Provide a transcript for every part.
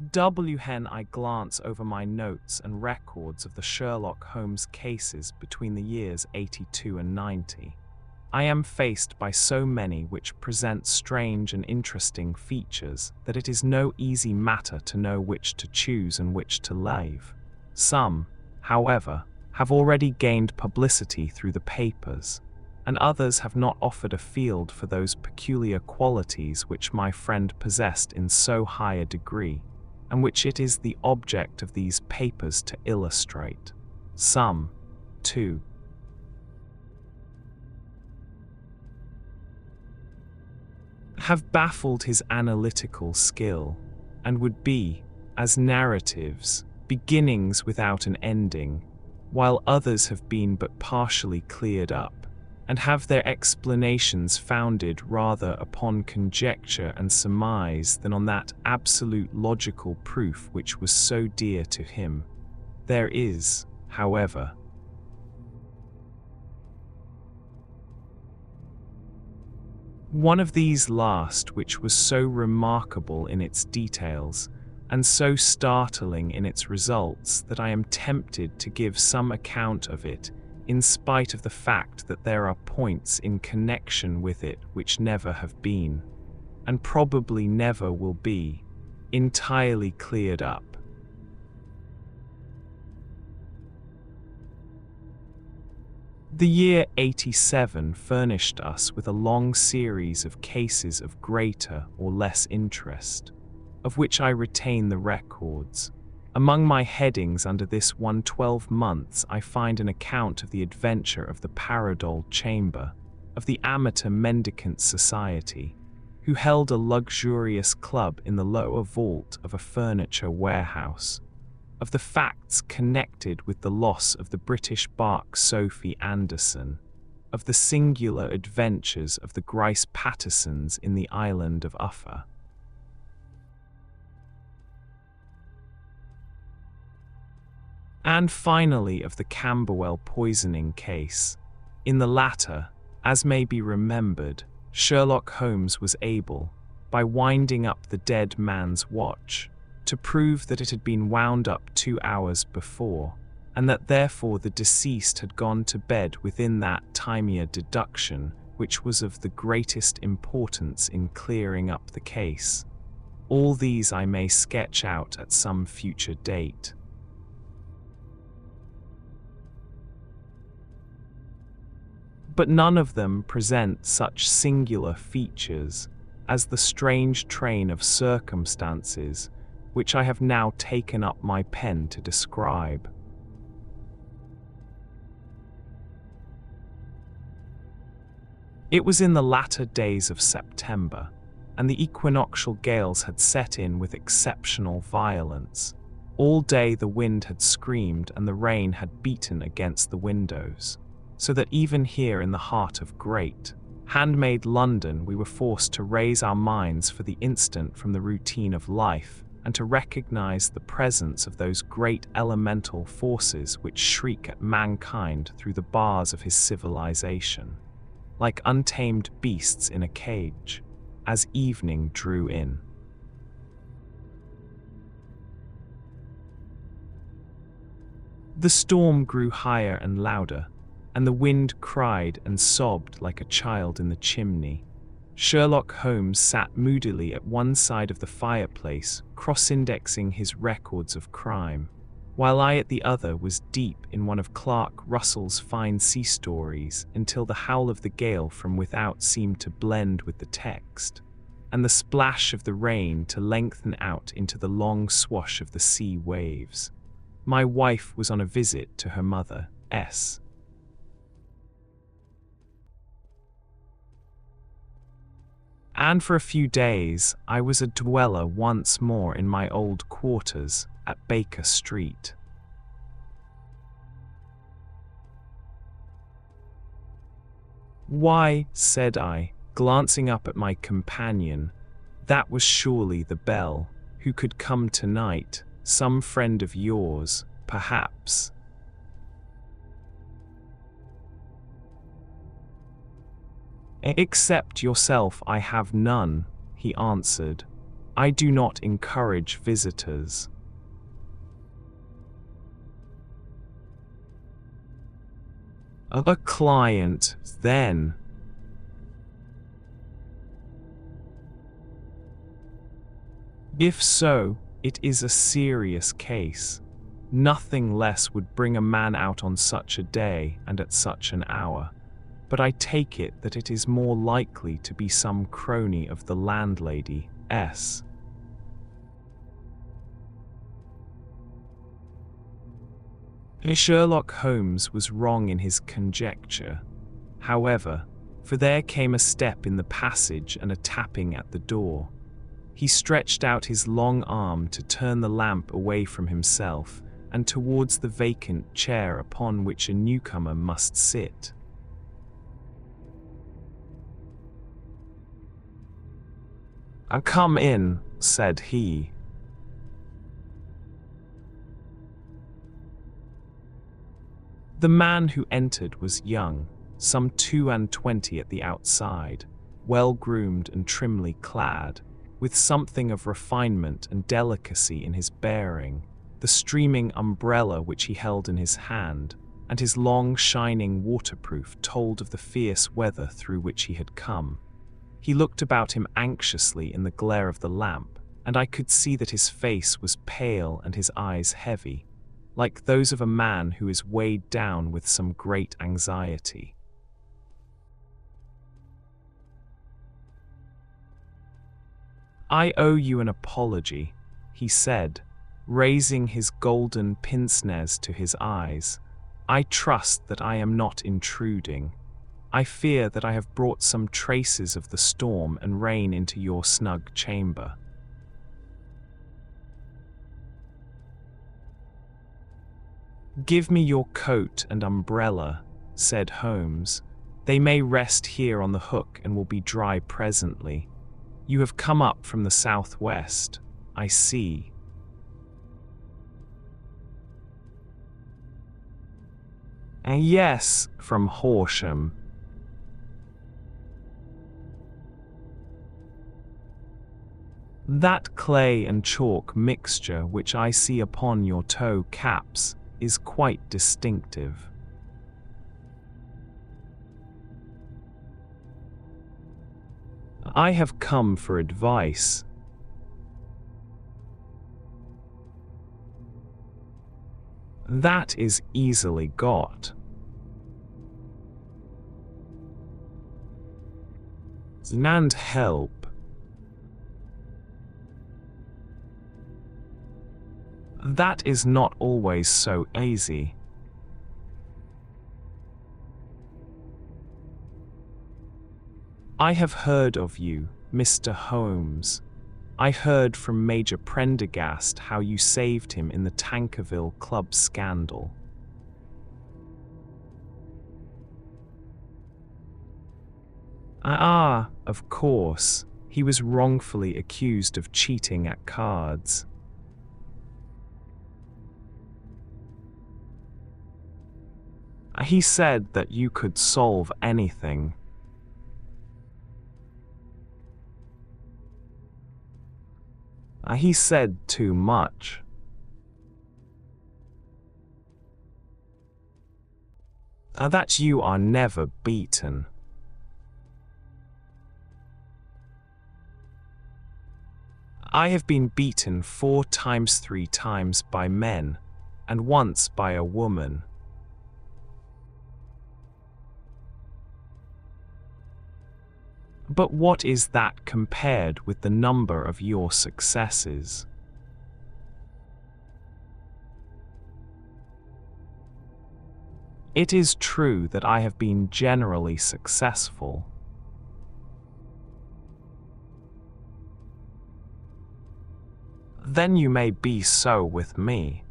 When I glance over my notes and records of the Sherlock Holmes cases between the years 82 and 90, I am faced by so many which present strange and interesting features that it is no easy matter to know which to choose and which to leave. Some, however, have already gained publicity through the papers, and others have not offered a field for those peculiar qualities which my friend possessed in so high a degree, and which it is the object of these papers to illustrate. Some, too, have baffled his analytical skill, and would be, as narratives, beginnings without an ending, while others have been but partially cleared up, and have their explanations founded rather upon conjecture and surmise than on that absolute logical proof which was so dear to him. There is, however, one of these last which was so remarkable in its details, and so startling in its results, that I am tempted to give some account of it, in spite of the fact that there are points in connection with it which never have been, and probably never will be, entirely cleared up. The year 87 furnished us with a long series of cases of greater or less interest, of which I retain the records. Among my headings under this one 12 months I find an account of the adventure of the Paradol Chamber, of the Amateur Mendicant Society, who held a luxurious club in the lower vault of a furniture warehouse, of the facts connected with the loss of the British bark Sophie Anderson, of the singular adventures of the Grice Pattersons in the island of Uffa, and finally of the Camberwell poisoning case. In the latter, as may be remembered, Sherlock Holmes was able, by winding up the dead man's watch, to prove that it had been wound up 2 hours before, and that therefore the deceased had gone to bed within that time. A deduction which was of the greatest importance in clearing up the case. All these I may sketch out at some future date. But none of them present such singular features as the strange train of circumstances which I have now taken up my pen to describe. It was in the latter days of September, and the equinoctial gales had set in with exceptional violence. All day the wind had screamed and the rain had beaten against the windows, so that even here in the heart of great, handmade London we were forced to raise our minds for the instant from the routine of life, and to recognize the presence of those great elemental forces which shriek at mankind through the bars of his civilization, like untamed beasts in a cage, as evening drew in. The storm grew higher and louder, and the wind cried and sobbed like a child in the chimney. Sherlock Holmes sat moodily at one side of the fireplace, cross-indexing his records of crime, while I at the other was deep in one of Clark Russell's fine sea stories until the howl of the gale from without seemed to blend with the text, and the splash of the rain to lengthen out into the long swash of the sea waves. My wife was on a visit to her mother, S. And for a few days I was a dweller once more in my old quarters at Baker Street. "Why," said I, glancing up at my companion, "that was surely the bell. Who could come tonight? Some friend of yours, perhaps." "Except yourself I have none," he answered. I do not encourage visitors. A client, then. If so, it is a serious case. Nothing less would bring a man out on such a day and at such an hour, but I take it that it is more likely to be some crony of the landlady, S. Sherlock Holmes was wrong in his conjecture, however, for there came a step in the passage and a tapping at the door. He stretched out his long arm to turn the lamp away from himself and towards the vacant chair upon which a newcomer must sit. "Come in," said he. The man who entered was young, some 22 at the outside, well-groomed and trimly clad, with something of refinement and delicacy in his bearing, the streaming umbrella which he held in his hand, and his long shining waterproof told of the fierce weather through which he had come. He looked about him anxiously in the glare of the lamp, and I could see that his face was pale and his eyes heavy, like those of a man who is weighed down with some great anxiety. "I owe you an apology," he said, raising his golden pince-nez to his eyes. "I trust that I am not intruding. I fear that I have brought some traces of the storm and rain into your snug chamber." "Give me your coat and umbrella," said Holmes. "They may rest here on the hook and will be dry presently. You have come up from the southwest, I see." "Yes, from Horsham." "That clay and chalk mixture which I see upon your toe caps is quite distinctive." "I have come for advice." "That is easily got." "And help." "That is not always so easy." "I have heard of you, Mr. Holmes. I heard from Major Prendergast how you saved him in the Tankerville Club scandal." "Ah, of course. He was wrongfully accused of cheating at cards." "He said that you could solve anything." "He said too much." "That you are never beaten." "I have been beaten 4 times 3 times by men, and once by a woman." "But what is that compared with the number of your successes?" "It is true that I have been generally successful." "Then you may be so with me."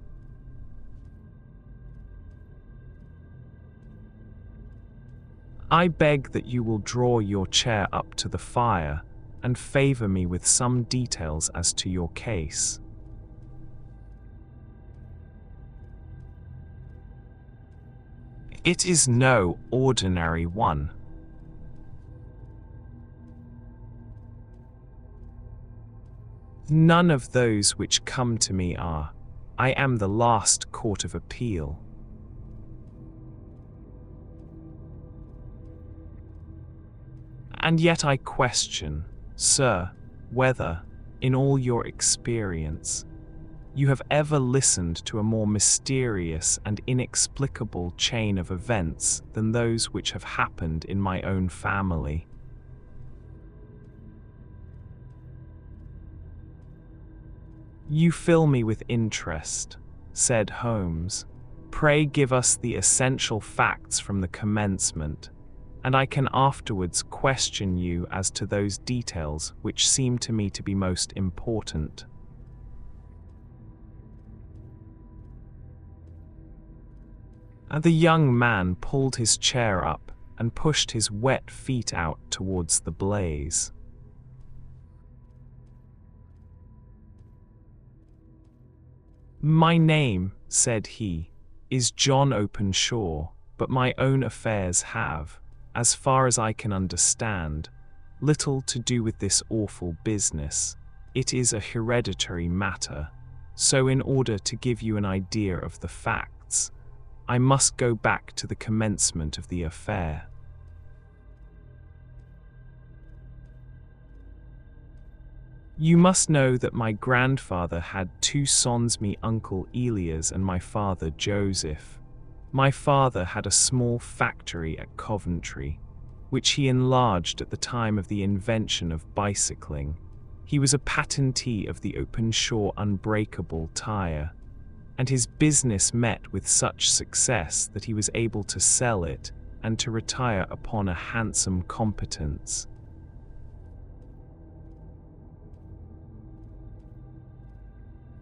"I beg that you will draw your chair up to the fire and favor me with some details as to your case." "It is no ordinary one." None of those which come to me are. I am the last court of appeal. And yet I question, sir, whether, in all your experience, you have ever listened to a more mysterious and inexplicable chain of events than those which have happened in my own family. You fill me with interest, said Holmes. Pray give us the essential facts from the commencement, and I can afterwards question you as to those details which seem to me to be most important. And the young man pulled his chair up and pushed his wet feet out towards the blaze. My name, said he, is John Openshaw, but my own affairs have, as far as I can understand, little to do with this awful business. It is a hereditary matter, so in order to give you an idea of the facts, I must go back to the commencement of the affair. You must know that my grandfather had two sons, me uncle Elias and my father Joseph. My father had a small factory at Coventry, which he enlarged at the time of the invention of bicycling. He was a patentee of the Openshaw unbreakable tire, and his business met with such success that he was able to sell it and to retire upon a handsome competence.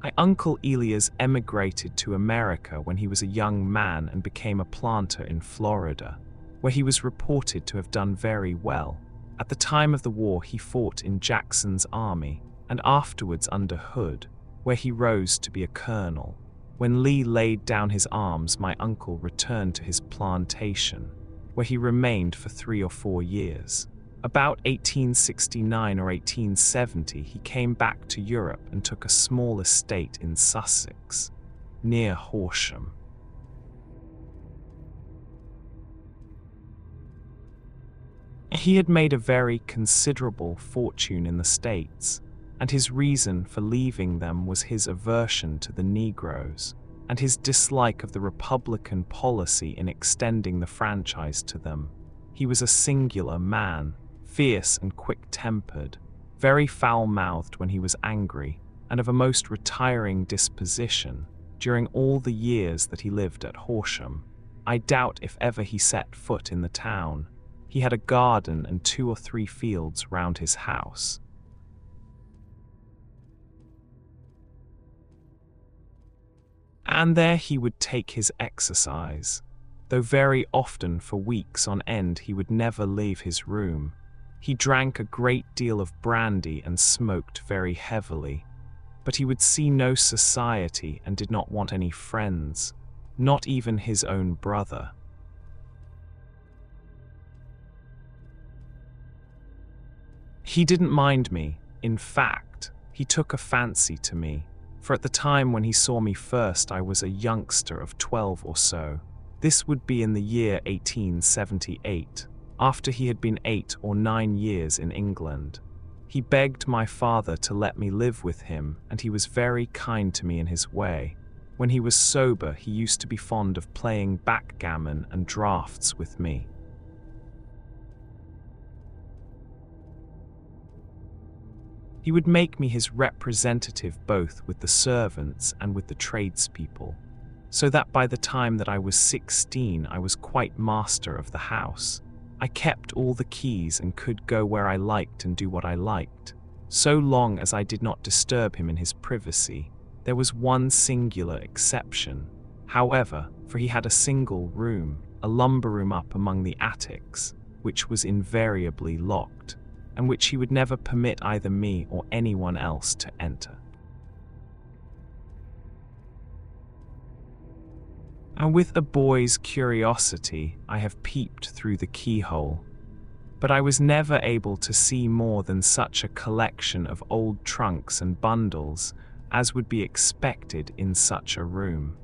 My uncle Elias emigrated to America when he was a young man and became a planter in Florida, where he was reported to have done very well. At the time of the war, he fought in Jackson's army, and afterwards under Hood, where he rose to be a colonel. When Lee laid down his arms, my uncle returned to his plantation, where he remained for 3 or 4 years. About 1869 or 1870, he came back to Europe and took a small estate in Sussex, near Horsham. He had made a very considerable fortune in the States, and his reason for leaving them was his aversion to the Negroes and his dislike of the Republican policy in extending the franchise to them. He was a singular man, fierce and quick-tempered, very foul-mouthed when he was angry, and of a most retiring disposition. During all the years that he lived at Horsham, I doubt if ever he set foot in the town. He had a garden and 2 or 3 fields round his house. And there he would take his exercise, though very often for weeks on end he would never leave his room. He drank a great deal of brandy and smoked very heavily, but he would see no society and did not want any friends, not even his own brother. He didn't mind me. In fact, he took a fancy to me, for at the time when he saw me first I was a youngster of 12 or so. This would be in the year 1878, after he had been 8 or 9 years in England. He begged my father to let me live with him, and he was very kind to me in his way. When he was sober, he used to be fond of playing backgammon and draughts with me. He would make me his representative both with the servants and with the tradespeople, so that by the time that I was 16 I was quite master of the house. I kept all the keys and could go where I liked and do what I liked, so long as I did not disturb him in his privacy. There was one singular exception, however, for he had a single room, a lumber room up among the attics, which was invariably locked, and which he would never permit either me or anyone else to enter. And with a boy's curiosity, I have peeped through the keyhole. but I was never able to see more than such a collection of old trunks and bundles as would be expected in such a room.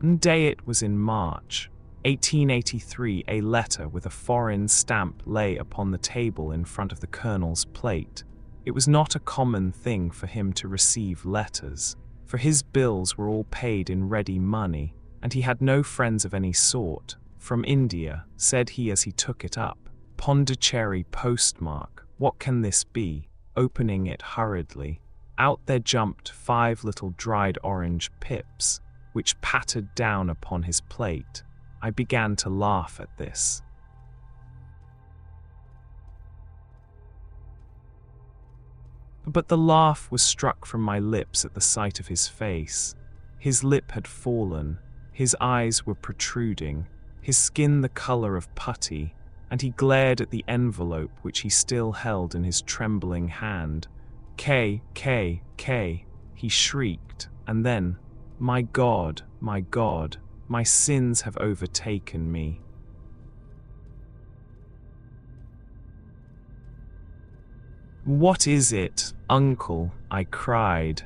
One day, it was in March 1883, a letter with a foreign stamp lay upon the table in front of the colonel's plate. It was not a common thing for him to receive letters, for his bills were all paid in ready money, and he had no friends of any sort. From India, said he as he took it up. Pondicherry postmark. What can this be? Opening it hurriedly, out there jumped 5 little dried orange pips, which pattered down upon his plate. I began to laugh at this. But the laugh was struck from my lips at the sight of his face. His lip had fallen, his eyes were protruding, his skin the color of putty, and he glared at the envelope which he still held in his trembling hand. K, K, K, he shrieked, and then, my God, my sins have overtaken me. What is it, uncle? I cried.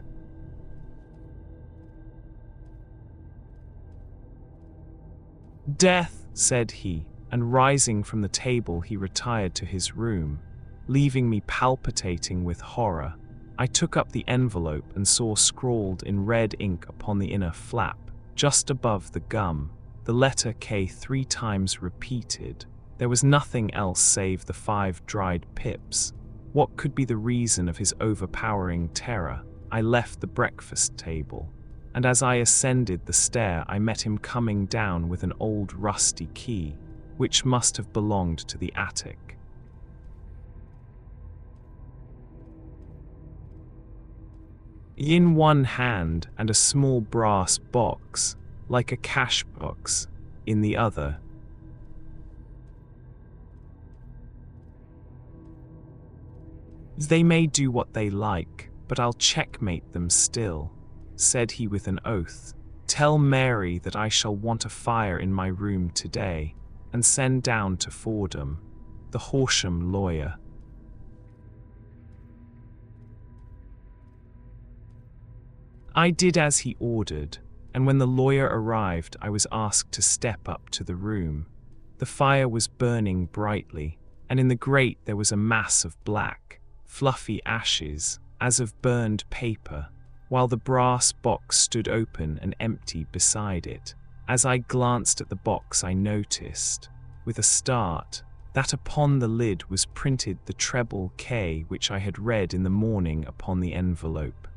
Death, said he, and rising from the table he retired to his room, leaving me palpitating with horror. I took up the envelope and saw scrawled in red ink upon the inner flap, just above the gum, the letter K 3 times repeated. There was nothing else save the 5 dried pips. What could be the reason of his overpowering terror? I left the breakfast table, and as I ascended the stair I met him coming down with an old rusty key, which must have belonged to the attic. In one hand, and a small brass box, like a cash box, in the other. They may do what they like, but I'll checkmate them still, said he with an oath. Tell Mary that I shall want a fire in my room today, and send down to Fordham, the Horsham lawyer. I did as he ordered, and when the lawyer arrived I was asked to step up to the room. The fire was burning brightly, and in the grate there was a mass of black, fluffy ashes, as of burned paper, while the brass box stood open and empty beside it. As I glanced at the box I noticed, with a start, that upon the lid was printed the treble K which I had read in the morning upon the envelope.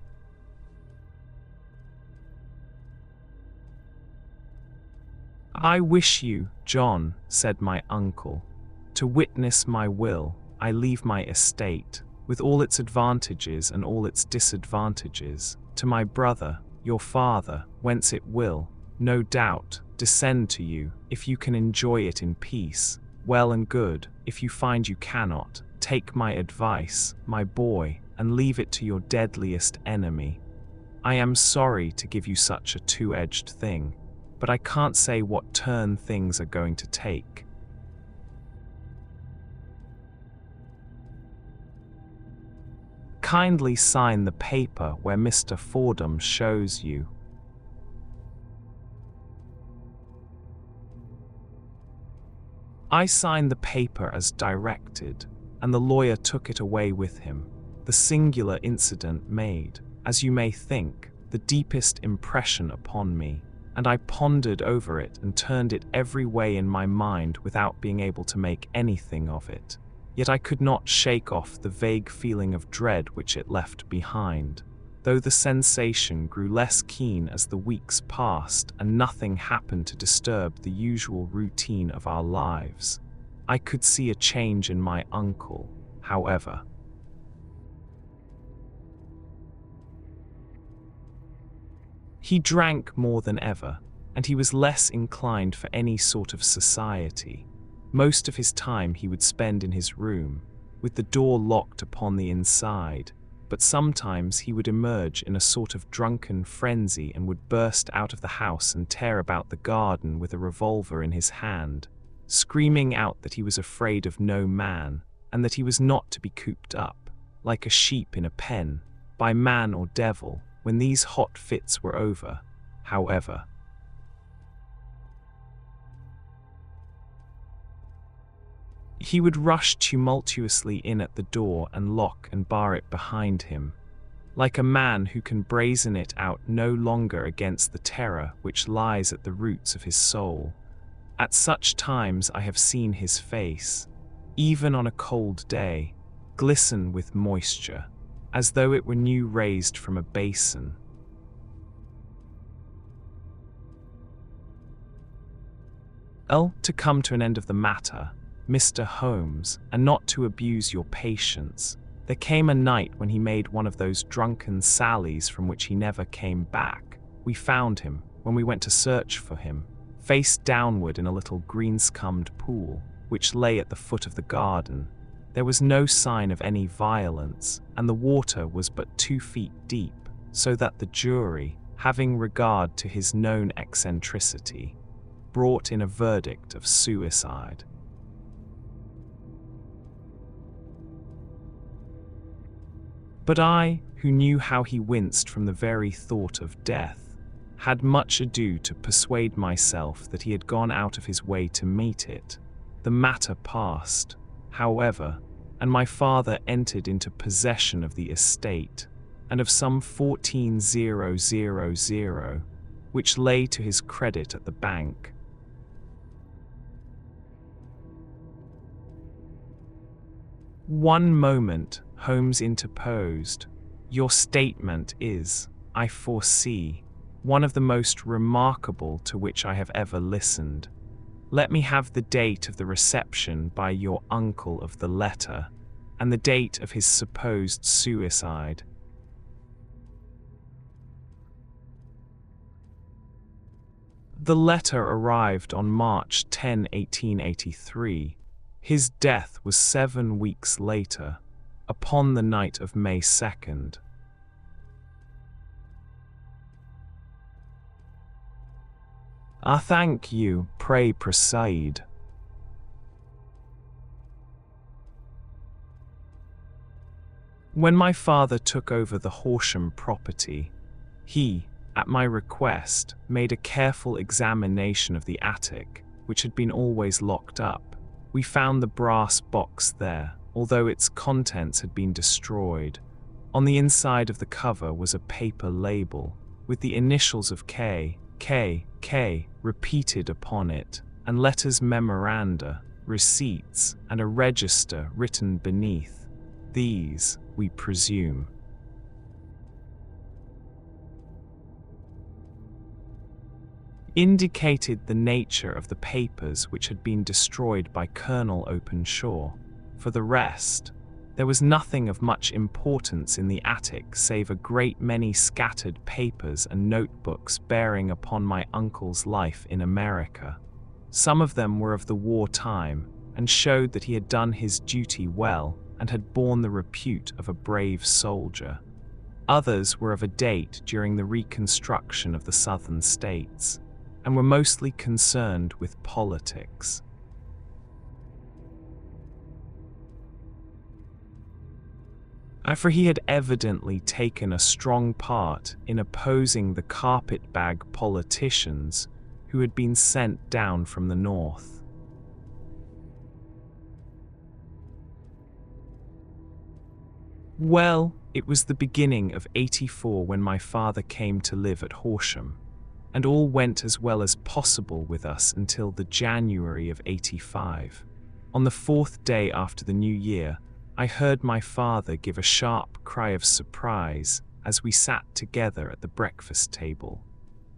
I wish you, John, said my uncle, to witness my will. I leave my estate, with all its advantages and all its disadvantages, to my brother, your father, whence it will, no doubt, descend to you. If you can enjoy it in peace, well and good. If you find you cannot, take my advice, my boy, and leave it to your deadliest enemy. I am sorry to give you such a two-edged thing, but I can't say what turn things are going to take. Kindly sign the paper where Mr. Fordham shows you. I signed the paper as directed, and the lawyer took it away with him. The singular incident made, as you may think, the deepest impression upon me, and I pondered over it and turned it every way in my mind without being able to make anything of it. Yet I could not shake off the vague feeling of dread which it left behind, though the sensation grew less keen as the weeks passed and nothing happened to disturb the usual routine of our lives. I could see a change in my uncle, however. He drank more than ever, and he was less inclined for any sort of society. Most of his time he would spend in his room, with the door locked upon the inside, but sometimes he would emerge in a sort of drunken frenzy and would burst out of the house and tear about the garden with a revolver in his hand, screaming out that he was afraid of no man, and that he was not to be cooped up, like a sheep in a pen, by man or devil. When these hot fits were over, however, he would rush tumultuously in at the door and lock and bar it behind him, like a man who can brazen it out no longer against the terror which lies at the roots of his soul. At such times I have seen his face, even on a cold day, glisten with moisture, as though it were new raised from a basin. To come to an end of the matter, Mr. Holmes, and not to abuse your patience, there came a night when he made one of those drunken sallies from which he never came back. We found him, when we went to search for him, face downward in a little green-scummed pool, which lay at the foot of the garden. There was no sign of any violence, and the water was but 2 feet deep, so that the jury, having regard to his known eccentricity, brought in a verdict of suicide. But I, who knew how he winced from the very thought of death, had much ado to persuade myself that he had gone out of his way to meet it. The matter passed, however, and my father entered into possession of the estate, and of some 14,000, which lay to his credit at the bank. One moment, Holmes interposed. Your statement is, I foresee, one of the most remarkable to which I have ever listened. Let me have the date of the reception by your uncle of the letter, and the date of his supposed suicide. The letter arrived on March 10, 1883. His death was 7 weeks later, upon the night of May 2nd. Thank you, pray proceed. When my father took over the Horsham property, he, at my request, made a careful examination of the attic, which had been always locked up. We found the brass box there, although its contents had been destroyed. On the inside of the cover was a paper label, with the initials of K repeated upon it, and letters memoranda, receipts, and a register written beneath. These, we presume, indicated the nature of the papers which had been destroyed by Colonel Openshaw. For the rest, there was nothing of much importance in the attic save a great many scattered papers and notebooks bearing upon my uncle's life in America. Some of them were of the war time, and showed that he had done his duty well and had borne the repute of a brave soldier. Others were of a date during the reconstruction of the Southern states, and were mostly concerned with politics. For he had evidently taken a strong part in opposing the carpetbag politicians who had been sent down from the north. Well, it was the beginning of '84 when my father came to live at Horsham, and all went as well as possible with us until the January of '85. On the 4th day after the New Year, I heard my father give a sharp cry of surprise as we sat together at the breakfast table.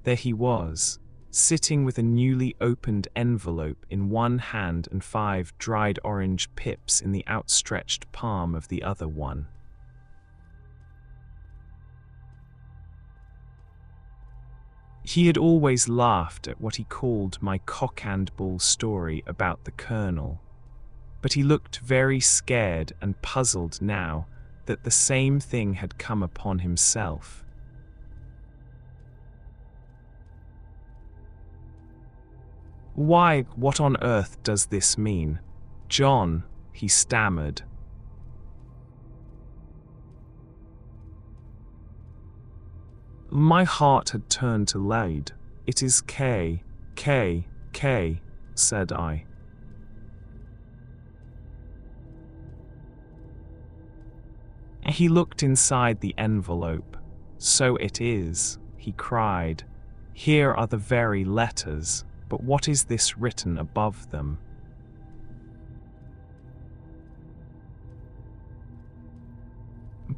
There he was, sitting with a newly opened envelope in one hand and 5 dried orange pips in the outstretched palm of the other one. He had always laughed at what he called my cock-and-bull story about the colonel, but he looked very scared and puzzled now that the same thing had come upon himself. "Why, what on earth does this mean, John?" he stammered. My heart had turned to lead. "It is K, said I. He looked inside the envelope. "So it is," he cried. "Here are the very letters, but what is this written above them?"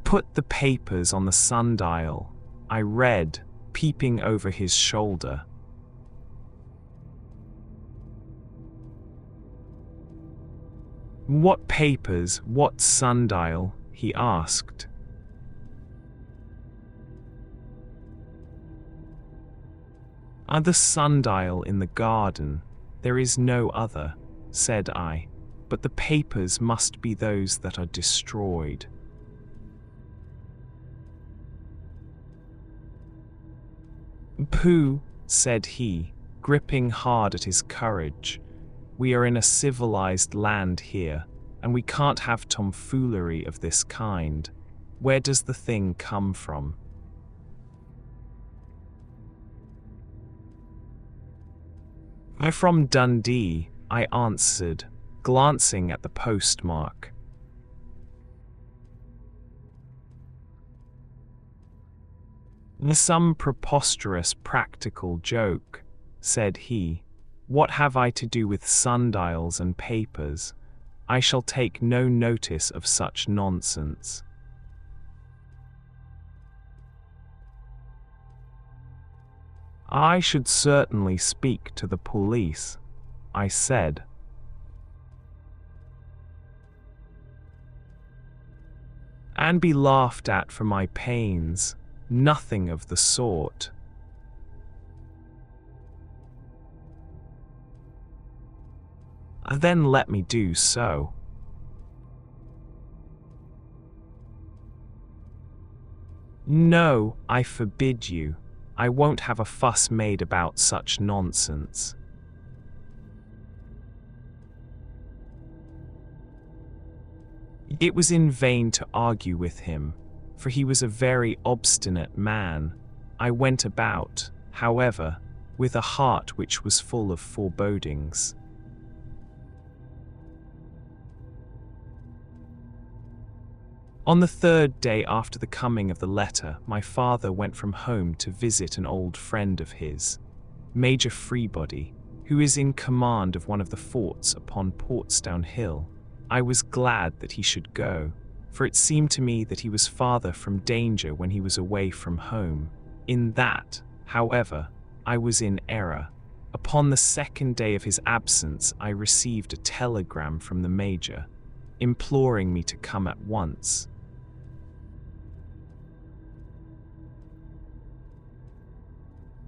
"Put the papers on the sundial," I read, peeping over his shoulder. "What papers, what sundial?" he asked. "The sundial in the garden. There is no other," said I, "but the papers must be those that are destroyed." "Pooh," said he, gripping hard at his courage. "We are in a civilized land here, and we can't have tomfoolery of this kind. Where does the thing come from?" "I'm from Dundee," I answered, glancing at the postmark. "Some preposterous practical joke," said he. "What have I to do with sundials and papers? I shall take no notice of such nonsense." "I should certainly speak to the police," I said. "And be laughed at for my pains. Nothing of the sort." "Then let me do so." "No, I forbid you. I won't have a fuss made about such nonsense." It was in vain to argue with him, for he was a very obstinate man. I went about, however, with a heart which was full of forebodings. On the third day after the coming of the letter, my father went from home to visit an old friend of his, Major Freebody, who is in command of one of the forts upon Portsdown Hill. I was glad that he should go, for it seemed to me that he was farther from danger when he was away from home. In that, however, I was in error. Upon the second day of his absence, I received a telegram from the Major, imploring me to come at once.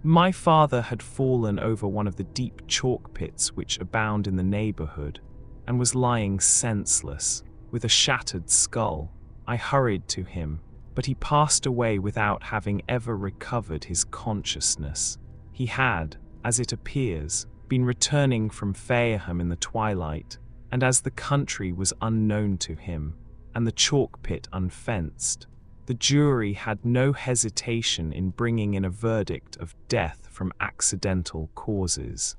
My father had fallen over one of the deep chalk pits which abound in the neighborhood, and was lying senseless, with a shattered skull. I hurried to him, but he passed away without having ever recovered his consciousness. He had, as it appears, been returning from Fareham in the twilight, and as the country was unknown to him, and the chalk pit unfenced, the jury had no hesitation in bringing in a verdict of death from accidental causes.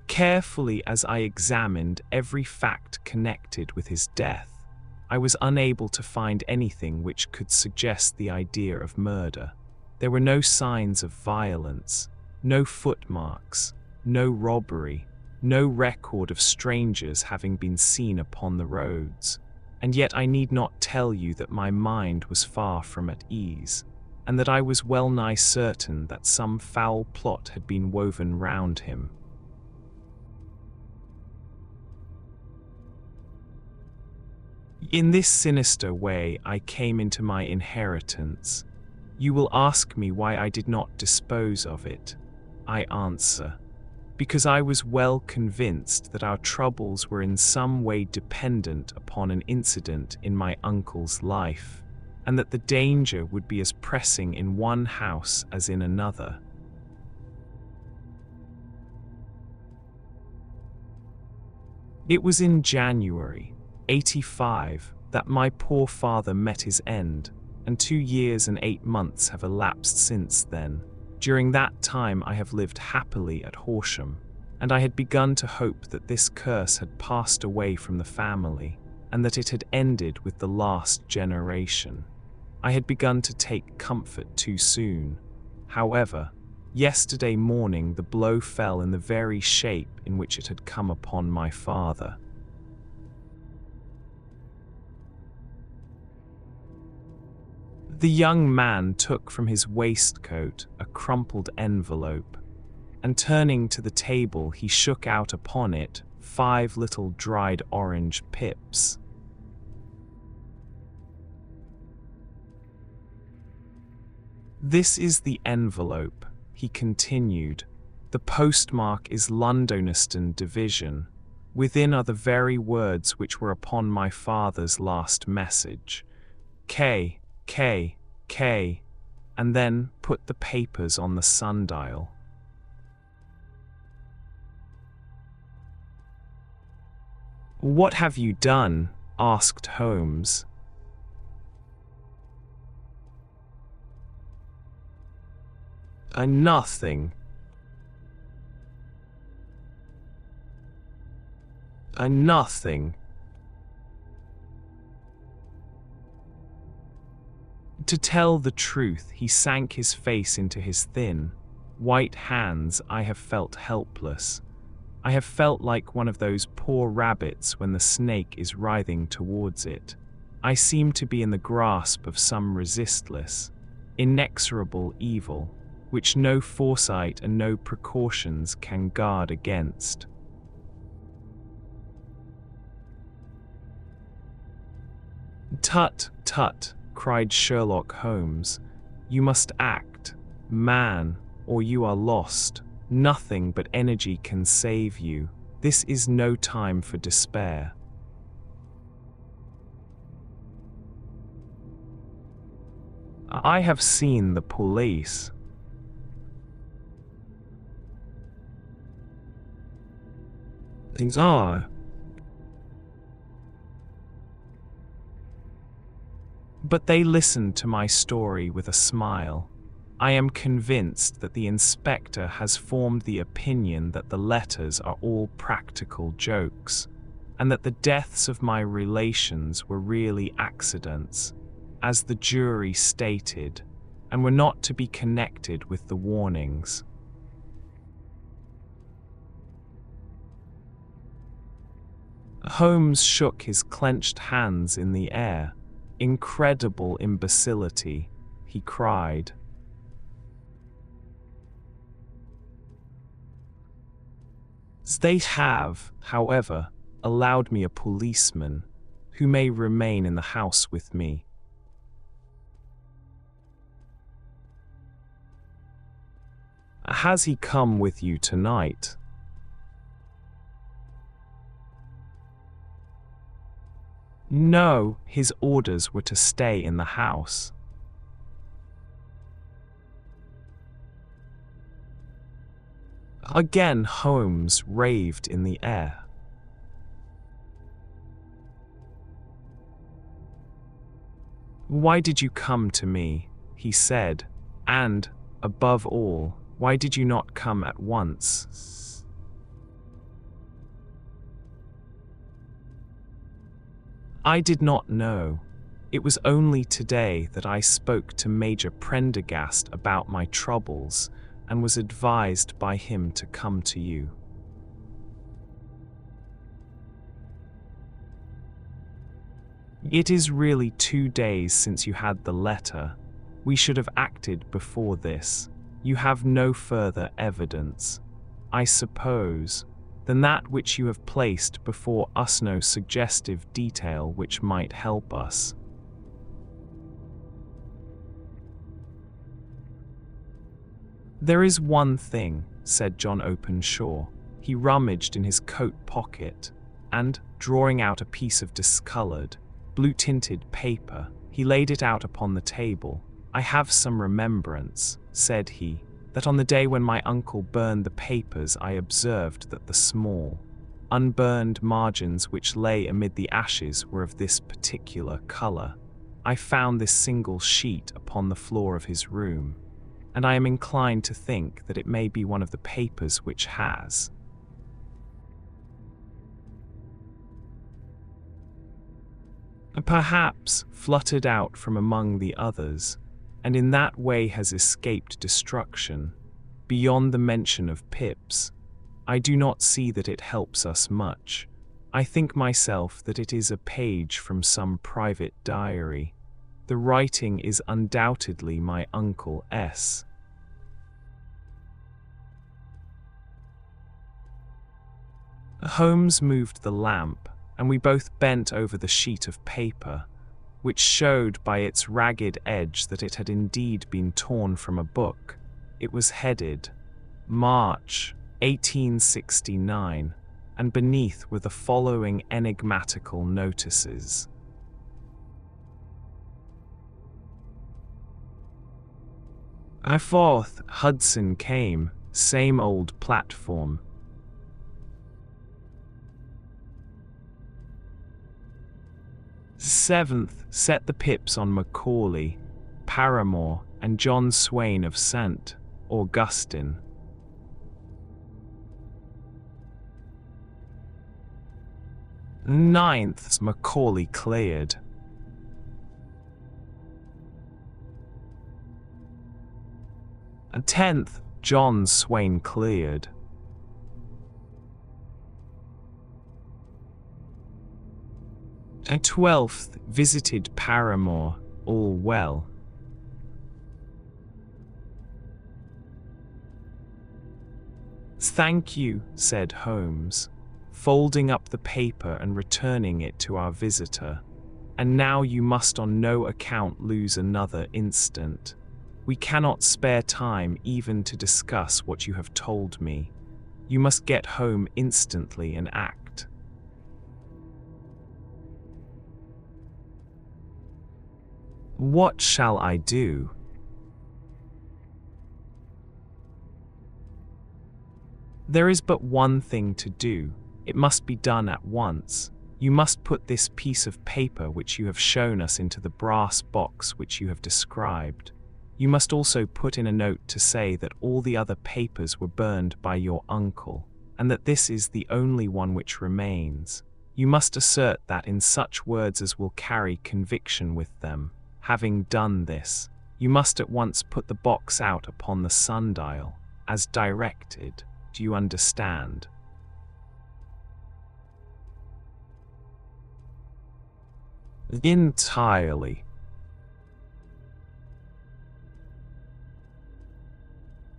Carefully as I examined every fact connected with his death, I was unable to find anything which could suggest the idea of murder. There were no signs of violence, no footmarks, no robbery, no record of strangers having been seen upon the roads. And yet I need not tell you that my mind was far from at ease, and that I was well nigh certain that some foul plot had been woven round him. In this sinister way I came into my inheritance. You will ask me why I did not dispose of it. I answer, because I was well convinced that our troubles were in some way dependent upon an incident in my uncle's life, and that the danger would be as pressing in one house as in another. It was in January 85 that my poor father met his end, and 2 years and 8 months have elapsed since then. During that time I have lived happily at Horsham, and I had begun to hope that this curse had passed away from the family, and that it had ended with the last generation. I had begun to take comfort too soon. However, yesterday morning the blow fell in the very shape in which it had come upon my father. The young man took from his waistcoat a crumpled envelope, and turning to the table he shook out upon it 5 little dried orange pips. "This is the envelope," he continued. "The postmark is Londoniston Division. Within are the very words which were upon my father's last message. K, K, K, and then put the papers on the sundial." "What have you done?" asked Holmes. "Nothing. Nothing." To tell the truth, he sank his face into his thin, white hands. I have felt helpless. I have felt like one of those poor rabbits when the snake is writhing towards it. I seem to be in the grasp of some resistless, inexorable evil, which no foresight and no precautions can guard against. "Tut, tut," cried Sherlock Holmes. "You must act, man, or you are lost. Nothing but energy can save you. This is no time for despair." "I have seen the police." "Things are." But they listened to my story with a smile. "I am convinced that the inspector has formed the opinion that the letters are all practical jokes, and that the deaths of my relations were really accidents, as the jury stated, and were not to be connected with the warnings." Holmes shook his clenched hands in the air. "Incredible imbecility," he cried. "They have, however, allowed me a policeman, who may remain in the house with me." "Has he come with you tonight?" "No, his orders were to stay in the house." Again Holmes raved in the air. "Why did you come to me?" he said, "and, above all, why did you not come at once?" "I did not know. It was only today that I spoke to Major Prendergast about my troubles, and was advised by him to come to you." "It is really 2 days since you had the letter. We should have acted before this. You have no further evidence, I suppose, than that which you have placed before us, no suggestive detail which might help us." "There is one thing," said John Openshaw. He rummaged in his coat pocket and, drawing out a piece of discolored, blue-tinted paper, he laid it out upon the table. I have some remembrance, said he, that on the day when my uncle burned the papers I observed that the small, unburned margins which lay amid the ashes were of this particular colour. I found this single sheet upon the floor of his room, and I am inclined to think that it may be one of the papers which has perhaps fluttered out from among the others, and in that way has escaped destruction. Beyond the mention of pips, I do not see that it helps us much. I think myself that it is a page from some private diary. The writing is undoubtedly my Uncle S. Holmes moved the lamp, and we both bent over the sheet of paper, which showed by its ragged edge that it had indeed been torn from a book. It was headed March 1869, and beneath were the following enigmatical notices. I 4th Hudson came, same old platform. 7th, set the pips on Macaulay, Paramore, and John Swain of St. Augustine. 9th, Macaulay cleared. 10th, John Swain cleared. 12th, visited Paramore, all well. Thank you, said Holmes, folding up the paper and returning it to our visitor. And now you must on no account lose another instant. We cannot spare time even to discuss what you have told me. You must get home instantly and act. What shall I do? There is but one thing to do. It must be done at once. You must put this piece of paper which you have shown us into the brass box which you have described. You must also put in a note to say that all the other papers were burned by your uncle, and that this is the only one which remains. You must assert that in such words as will carry conviction with them. Having done this, you must at once put the box out upon the sundial, as directed. Do you understand? Entirely.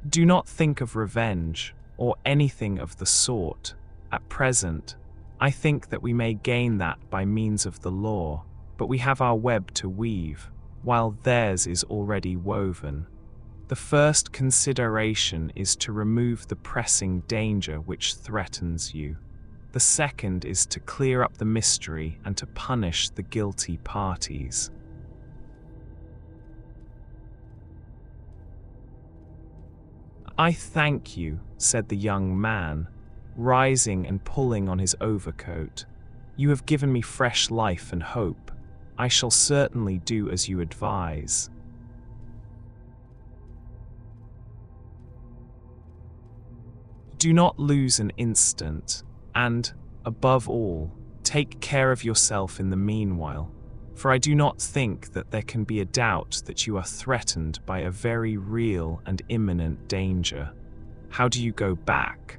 Do not think of revenge, or anything of the sort. At present, I think that we may gain that by means of the law, but we have our web to weave, while theirs is already woven. The first consideration is to remove the pressing danger which threatens you. The second is to clear up the mystery and to punish the guilty parties. I thank you, said the young man, rising and pulling on his overcoat. You have given me fresh life and hope. I shall certainly do as you advise. Do not lose an instant, and, above all, take care of yourself in the meanwhile, for I do not think that there can be a doubt that you are threatened by a very real and imminent danger. How do you go back?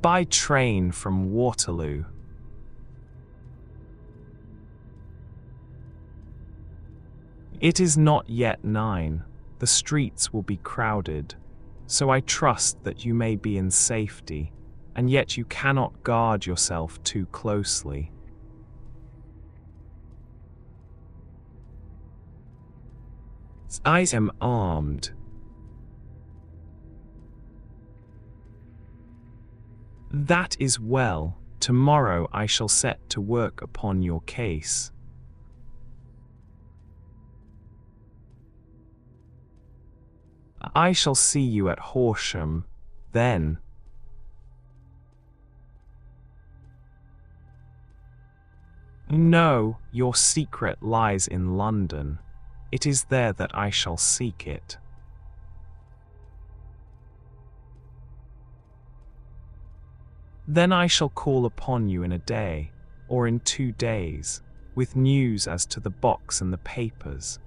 By train from Waterloo. It is not yet 9. The streets will be crowded, so I trust that you may be in safety, and yet you cannot guard yourself too closely. I am armed. That is well. Tomorrow I shall set to work upon your case. I shall see you at Horsham, then. No, your secret lies in London. It is there that I shall seek it. Then I shall call upon you in a day, or in 2 days, with news as to the box and the papers.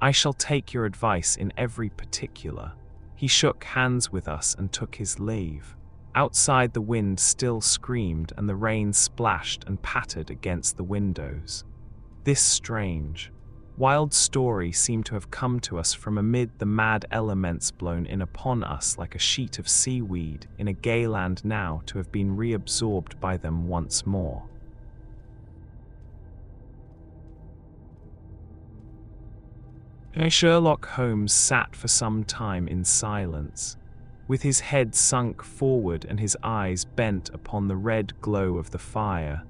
I shall take your advice in every particular. He shook hands with us and took his leave. Outside the wind still screamed and the rain splashed and pattered against the windows. This strange, wild story seemed to have come to us from amid the mad elements blown in upon us like a sheet of seaweed in a gay land, now to have been reabsorbed by them once more. Sherlock Holmes sat for some time in silence, with his head sunk forward and his eyes bent upon the red glow of the fire.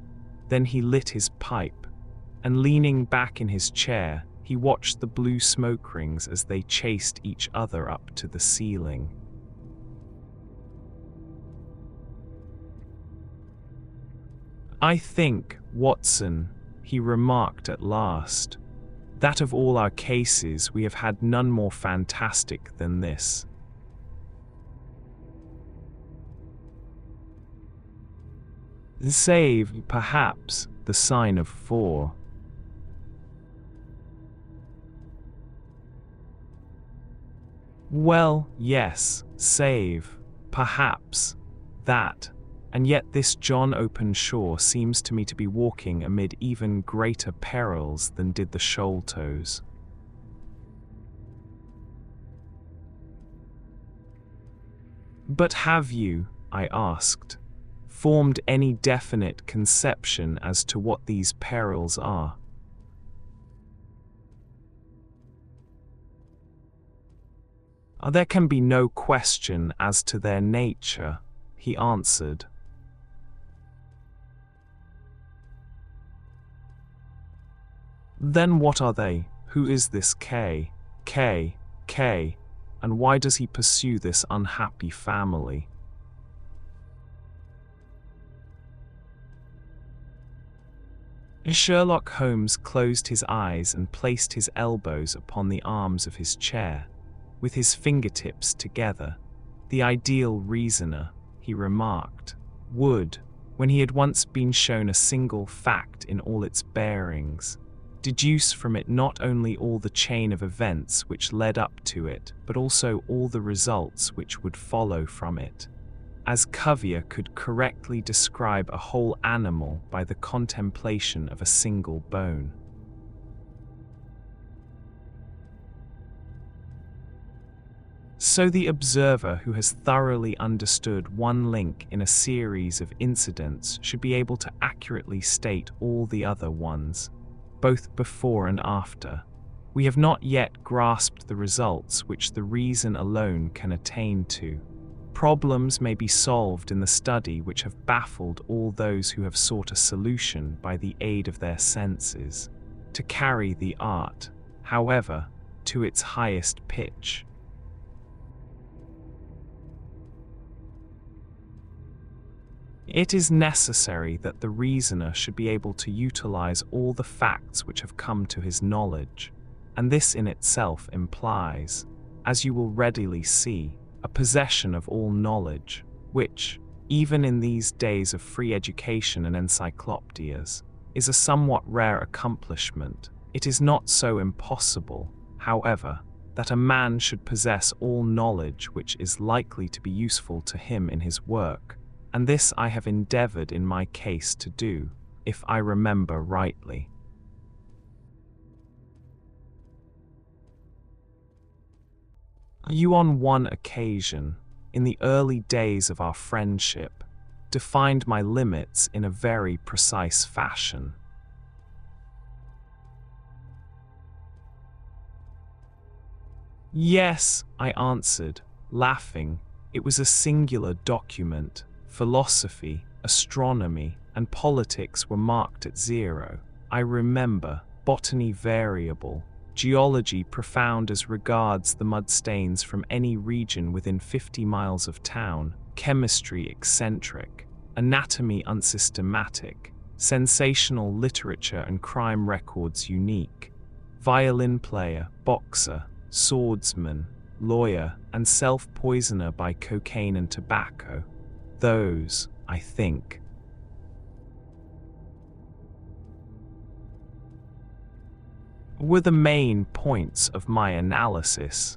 Then he lit his pipe, and leaning back in his chair, he watched the blue smoke rings as they chased each other up to the ceiling. I think, Watson, he remarked at last, that of all our cases we have had none more fantastic than this. Save, perhaps, the sign of 4. Well, yes, save, perhaps, that. And yet this John Openshaw seems to me to be walking amid even greater perils than did the Sholtos. But have you, I asked, formed any definite conception as to what these perils are? There can be no question as to their nature, he answered. Then what are they? Who is this K, and why does he pursue this unhappy family? Sherlock Holmes closed his eyes and placed his elbows upon the arms of his chair, with his fingertips together. The ideal reasoner, he remarked, would, when he had once been shown a single fact in all its bearings, deduce from it not only all the chain of events which led up to it, but also all the results which would follow from it, as Cuvier could correctly describe a whole animal by the contemplation of a single bone. So the observer who has thoroughly understood one link in a series of incidents should be able to accurately state all the other ones, both before and after. We have not yet grasped the results which the reason alone can attain to. Problems may be solved in the study which have baffled all those who have sought a solution by the aid of their senses. To carry the art, however, to its highest pitch, it is necessary that the reasoner should be able to utilize all the facts which have come to his knowledge, and this in itself implies, as you will readily see, a possession of all knowledge, which, even in these days of free education and encyclopedias, is a somewhat rare accomplishment. It is not so impossible, however, that a man should possess all knowledge which is likely to be useful to him in his work, and this I have endeavored in my case to do, if I remember rightly. You on one occasion, in the early days of our friendship, defined my limits in a very precise fashion. Yes, I answered, laughing. It was a singular document. Philosophy, astronomy, and politics were marked at 0. I remember. Botany variable. Geology profound as regards the mudstains from any region within 50 miles of town. Chemistry eccentric. Anatomy unsystematic. Sensational literature and crime records unique. Violin player, boxer, swordsman, lawyer, and self-poisoner by cocaine and tobacco. Those, I think, were the main points of my analysis.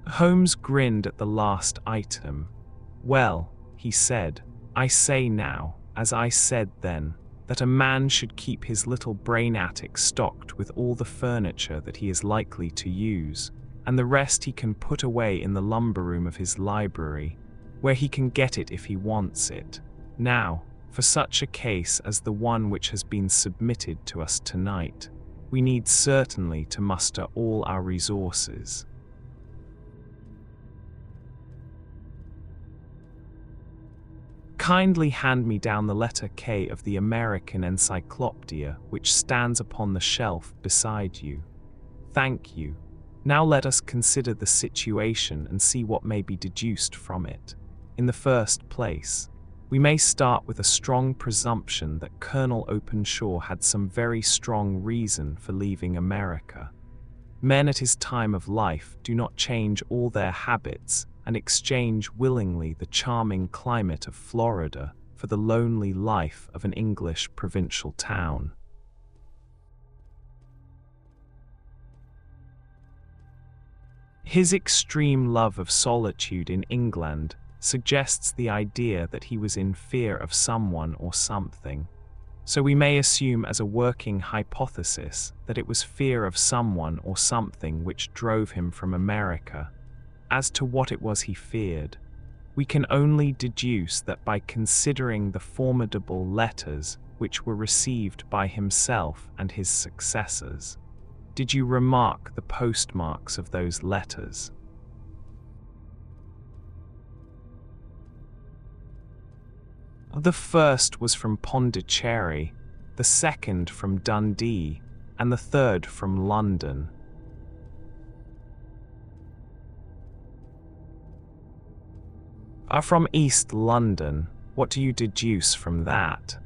Holmes grinned at the last item. Well, he said, I say now, as I said then, that a man should keep his little brain attic stocked with all the furniture that he is likely to use, and the rest he can put away in the lumber room of his library, where he can get it if he wants it. Now, for such a case as the one which has been submitted to us tonight, we need certainly to muster all our resources. Kindly hand me down the letter K of the American Encyclopedia, which stands upon the shelf beside you. Thank you. Now let us consider the situation and see what may be deduced from it. In the first place, we may start with a strong presumption that Colonel Openshaw had some very strong reason for leaving America. Men at his time of life do not change all their habits and exchange willingly the charming climate of Florida for the lonely life of an English provincial town. His extreme love of solitude in England suggests the idea that he was in fear of someone or something. So we may assume as a working hypothesis that it was fear of someone or something which drove him from America. As to what it was he feared, we can only deduce that by considering the formidable letters which were received by himself and his successors. Did you remark the postmarks of those letters? The first was from Pondicherry, the second from Dundee, and the third from London. Are from East London. What do you deduce from that?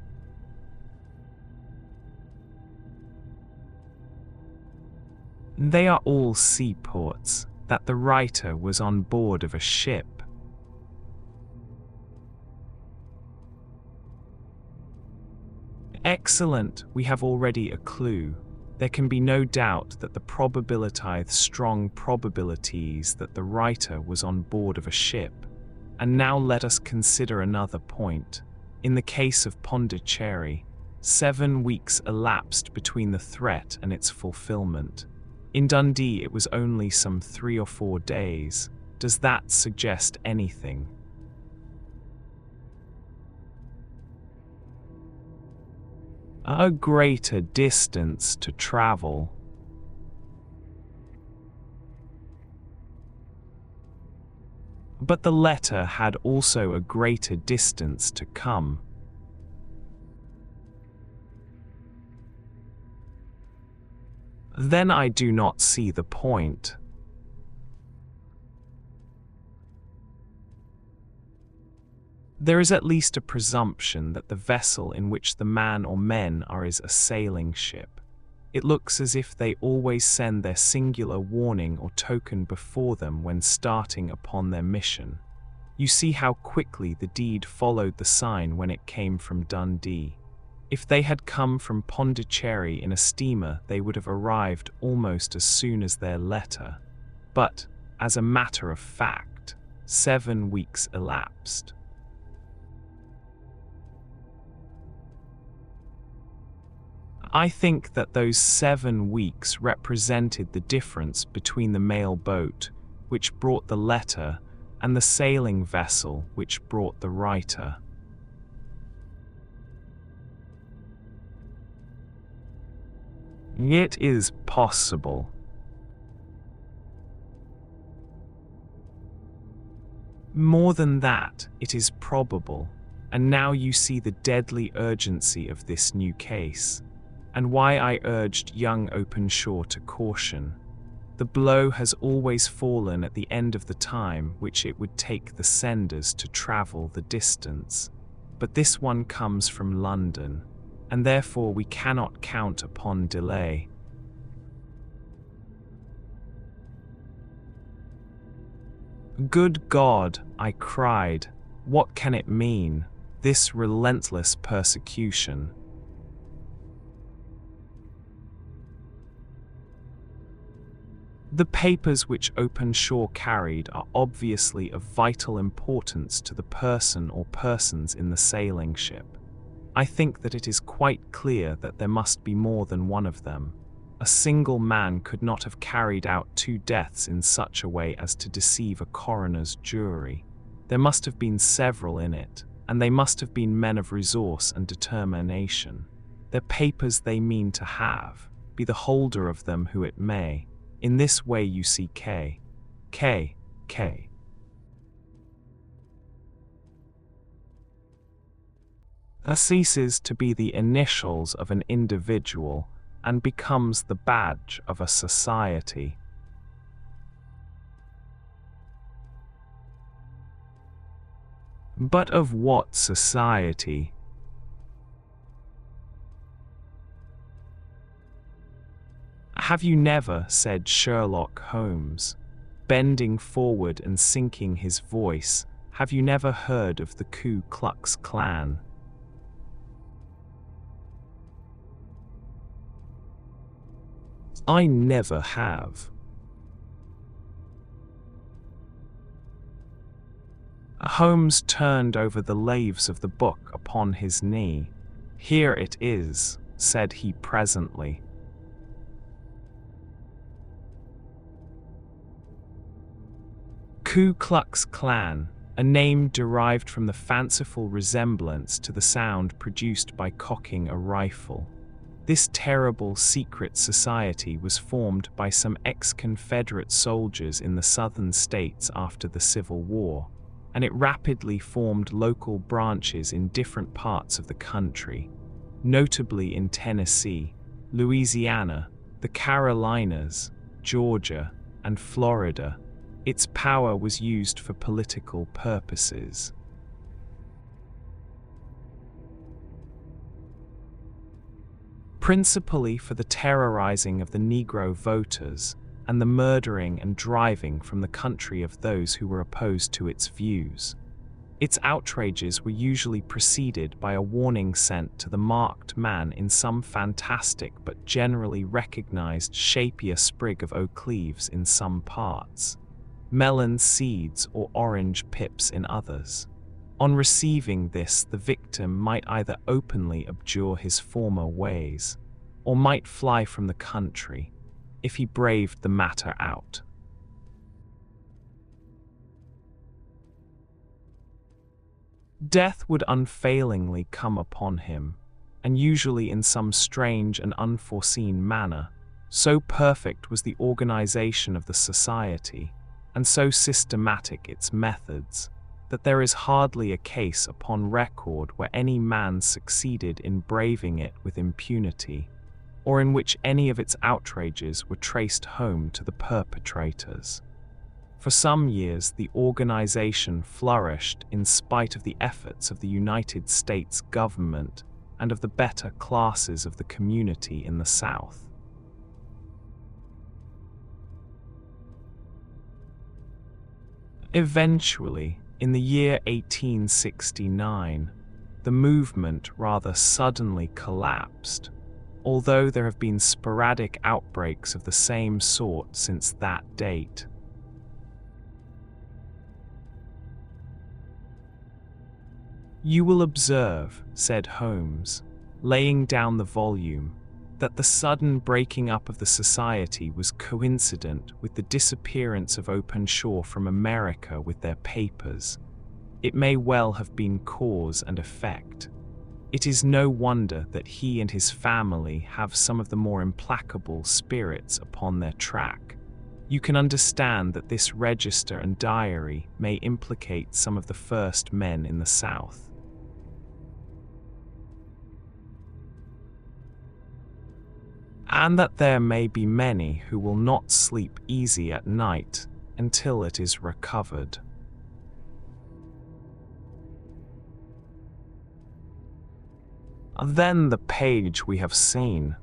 They are all seaports, that the writer was on board of a ship. Excellent, we have already a clue. There can be no doubt that the probabilities strong probabilities that the writer was on board of a ship. And now let us consider another point. In the case of Pondicherry, 7 weeks elapsed between the threat and its fulfillment. In Dundee it was only some 3 or 4 days. Does that suggest anything? A greater distance to travel. But the letter had also a greater distance to come. Then I do not see the point. There is at least a presumption that the vessel in which the man or men are is a sailing ship. It looks as if they always send their singular warning or token before them when starting upon their mission. You see how quickly the deed followed the sign when it came from Dundee. If they had come from Pondicherry in a steamer, they would have arrived almost as soon as their letter. But, as a matter of fact, 7 weeks elapsed. I think that those 7 weeks represented the difference between the mail boat, which brought the letter, and the sailing vessel, which brought the writer. It is possible. More than that, it is probable. And now you see the deadly urgency of this new case, and why I urged young Openshaw to caution. The blow has always fallen at the end of the time which it would take the senders to travel the distance. But this one comes from London, and therefore we cannot count upon delay. Good God, I cried, what can it mean, this relentless persecution? The papers which Openshaw carried are obviously of vital importance to the person or persons in the sailing ship. I think that it is quite clear that there must be more than one of them. A single man could not have carried out 2 deaths in such a way as to deceive a coroner's jury. There must have been several in it, and they must have been men of resource and determination. Their papers they mean to have, be the holder of them who it may. In this way you see K. ceases to be the initials of an individual and becomes the badge of a society. But of what society? Have you never, said Sherlock Holmes, bending forward and sinking his voice, have you never heard of the Ku Klux Klan? I never have. Holmes turned over the leaves of the book upon his knee. Here it is, said he presently. Ku Klux Klan, a name derived from the fanciful resemblance to the sound produced by cocking a rifle. This terrible secret society was formed by some ex-Confederate soldiers in the southern states after the Civil War, and it rapidly formed local branches in different parts of the country, notably in Tennessee, Louisiana, the Carolinas, Georgia, and Florida. Its power was used for political purposes. Principally for the terrorizing of the Negro voters and the murdering and driving from the country of those who were opposed to its views. Its outrages were usually preceded by a warning sent to the marked man in some fantastic but generally recognized shapier sprig of oak leaves in some parts, melon seeds or orange pips in others. On receiving this, the victim might either openly abjure his former ways, or might fly from the country, if he braved the matter out. Death would unfailingly come upon him, and usually in some strange and unforeseen manner. So perfect was the organization of the society, and so systematic its methods, that there is hardly a case upon record where any man succeeded in braving it with impunity, or in which any of its outrages were traced home to the perpetrators. For some years, the organization flourished in spite of the efforts of the United States government and of the better classes of the community in the South. Eventually, in the year 1869, the movement rather suddenly collapsed, although there have been sporadic outbreaks of the same sort since that date. You will observe, said Holmes, laying down the volume, that the sudden breaking up of the society was coincident with the disappearance of Openshaw from America with their papers. It may well have been cause and effect. It is no wonder that he and his family have some of the more implacable spirits upon their track. You can understand that this register and diary may implicate some of the first men in the South. And that there may be many who will not sleep easy at night until it is recovered. Then the page we have seen.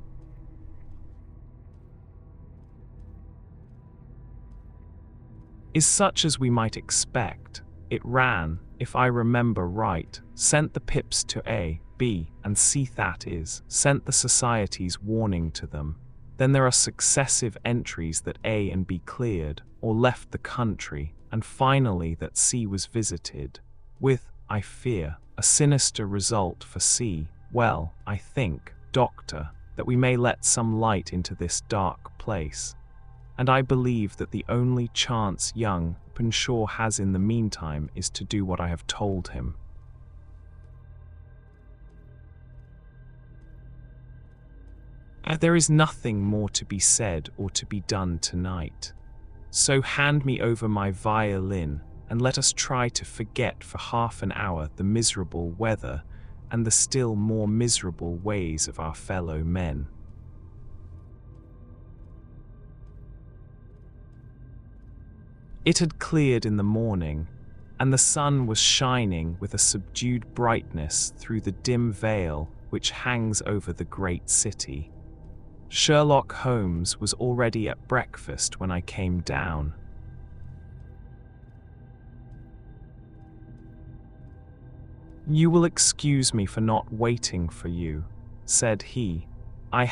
Is such as we might expect. It ran, if I remember right, sent the pips to A, B, and C, that is, sent the society's warning to them. Then there are successive entries that A and B cleared, or left the country, and finally that C was visited, with, I fear, a sinister result for C. Well, I think, Doctor, that we may let some light into this dark place. And I believe that the only chance young Openshaw has in the meantime is to do what I have told him. There is nothing more to be said or to be done tonight. So hand me over my violin, and let us try to forget for half an hour the miserable weather and the still more miserable ways of our fellow men. It had cleared in the morning, and the sun was shining with a subdued brightness through the dim veil which hangs over the great city. Sherlock Holmes was already at breakfast when I came down. "You will excuse me for not waiting for you," said he. "I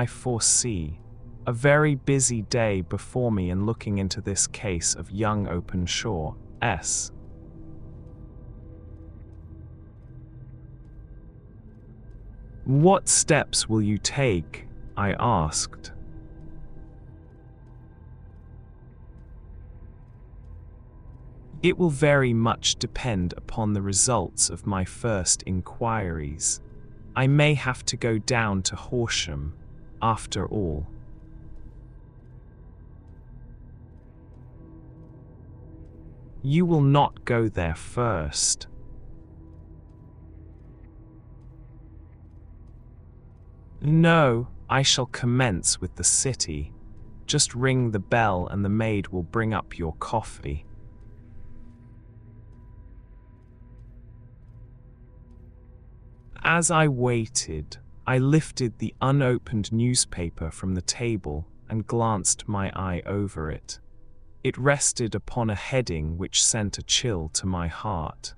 foresee, a very busy day before me in looking into this case of young Openshaw, S. "What steps will you take?" I asked. "It will very much depend upon the results of my first inquiries. I may have to go down to Horsham, after all." "You will not go there first." "No, I shall commence with the city. Just ring the bell and the maid will bring up your coffee." As I waited, I lifted the unopened newspaper from the table and glanced my eye over it. It rested upon a heading which sent a chill to my heart.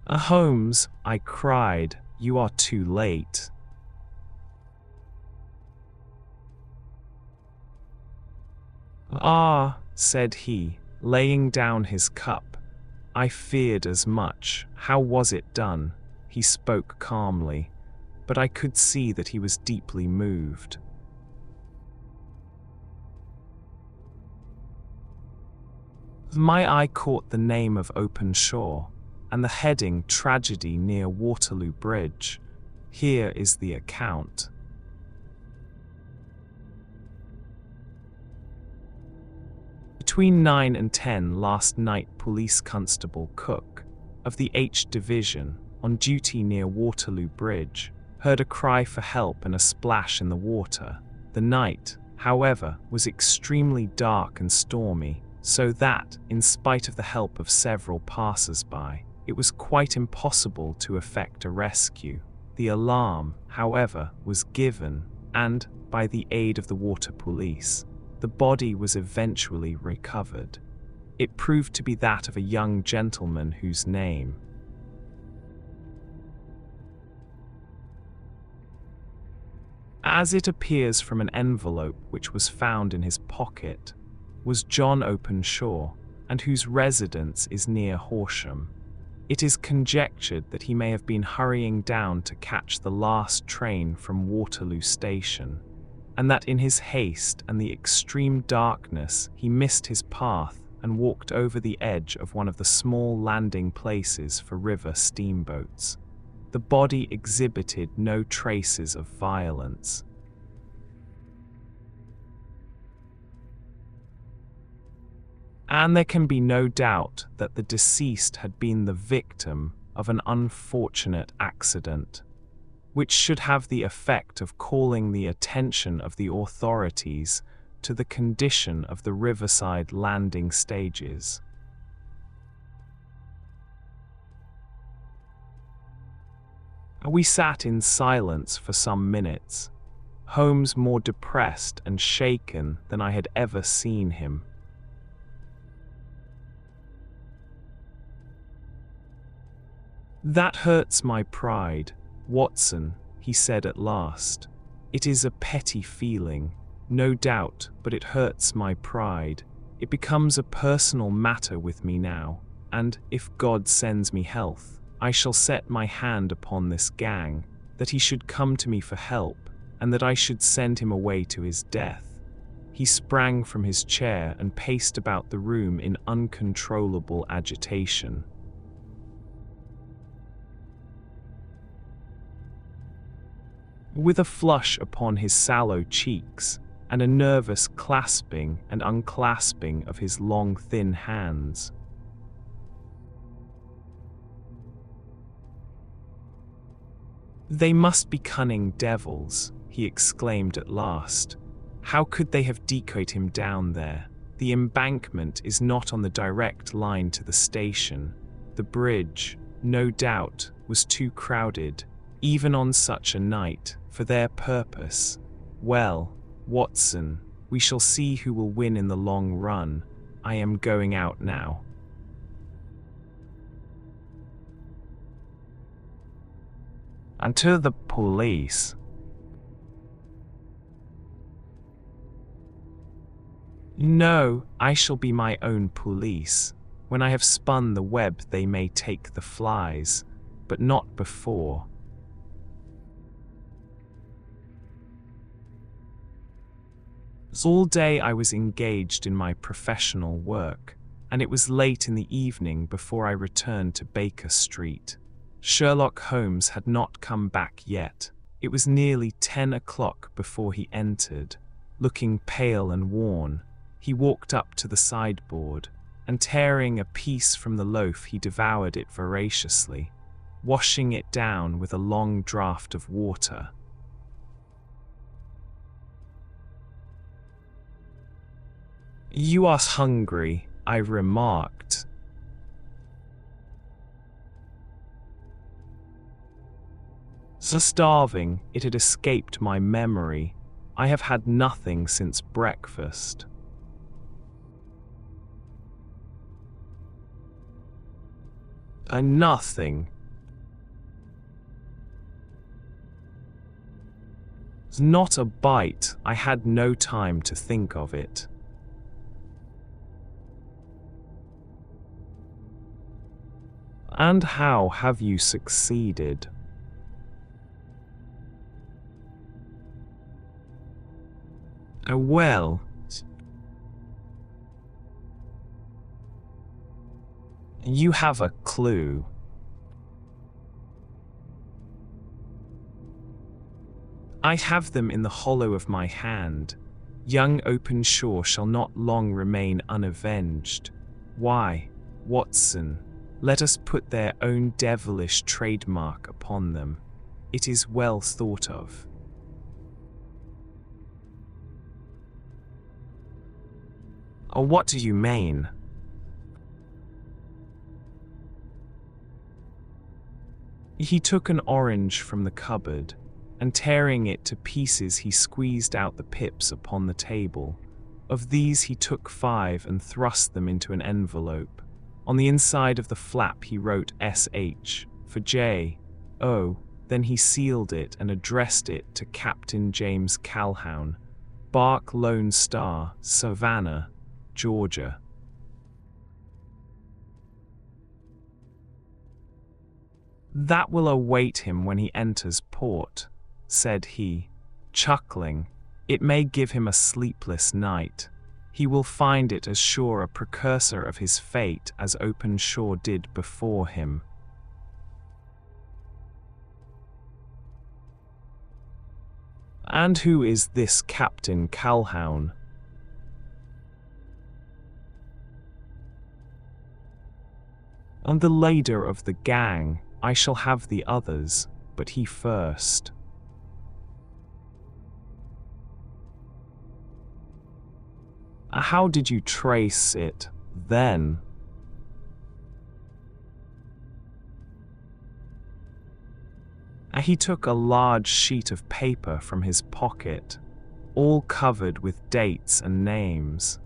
"Holmes," I cried, "you are too late." "Ah," said he, laying down his cup. "I feared as much. How was it done?" He spoke calmly, but I could see that he was deeply moved. My eye caught the name of Openshaw, and the heading "Tragedy near Waterloo Bridge." Here is the account. Between 9 and 10 last night, Police Constable Cook, of the H Division, on duty near Waterloo Bridge, heard a cry for help and a splash in the water. The night, however, was extremely dark and stormy, so that, in spite of the help of several passers-by, it was quite impossible to effect a rescue. The alarm, however, was given, and, by the aid of the water police, the body was eventually recovered. It proved to be that of a young gentleman whose name, as it appears from an envelope which was found in his pocket, was John Openshaw, and whose residence is near Horsham. It is conjectured that he may have been hurrying down to catch the last train from Waterloo Station, and that in his haste and the extreme darkness he missed his path and walked over the edge of one of the small landing places for river steamboats. The body exhibited no traces of violence. And there can be no doubt that the deceased had been the victim of an unfortunate accident, which should have the effect of calling the attention of the authorities to the condition of the riverside landing stages. We sat in silence for some minutes, Holmes more depressed and shaken than I had ever seen him. "That hurts my pride, Watson," he said at last. "It is a petty feeling, no doubt, but it hurts my pride. It becomes a personal matter with me now, and, if God sends me health, I shall set my hand upon this gang, that he should come to me for help, and that I should send him away to his death." He sprang from his chair and paced about the room in uncontrollable agitation. With a flush upon his sallow cheeks, and a nervous clasping and unclasping of his long thin hands. "They must be cunning devils," he exclaimed at last. "How could they have decoyed him down there? The embankment is not on the direct line to the station. The bridge, no doubt, was too crowded, even on such a night, for their purpose. Well, Watson, we shall see who will win in the long run. I am going out now." "And to the police." "No, I shall be my own police. When I have spun the web they may take the flies, but not before." All day I was engaged in my professional work, and it was late in the evening before I returned to Baker Street. Sherlock Holmes had not come back yet. It was nearly 10 o'clock before he entered. Looking pale and worn, he walked up to the sideboard, and tearing a piece from the loaf he devoured it voraciously, washing it down with a long draught of water. "You are hungry," I remarked. "So starving, it had escaped my memory. I have had nothing since breakfast." "Nothing." "Not a bite. I had no time to think of it." "And how have you succeeded?" "Well, you have a clue." "I have them in the hollow of my hand. Young Openshaw shall not long remain unavenged. Why, Watson, let us put their own devilish trademark upon them. It is well thought of." "Oh, what do you mean?" He took an orange from the cupboard, and tearing it to pieces he squeezed out the pips upon the table. Of these he took 5 and thrust them into an envelope. On the inside of the flap he wrote S.H. for J.O. Then he sealed it and addressed it to Captain James Calhoun, Bark Lone Star, Savannah, Georgia. "That will await him when he enters port," said he, chuckling. "It may give him a sleepless night. He will find it as sure a precursor of his fate as Openshaw did before him. And who is this Captain Calhoun? And the leader of the gang. I shall have the others, but he first. How did you trace it, then? He took a large sheet of paper from his pocket, all covered with dates and names.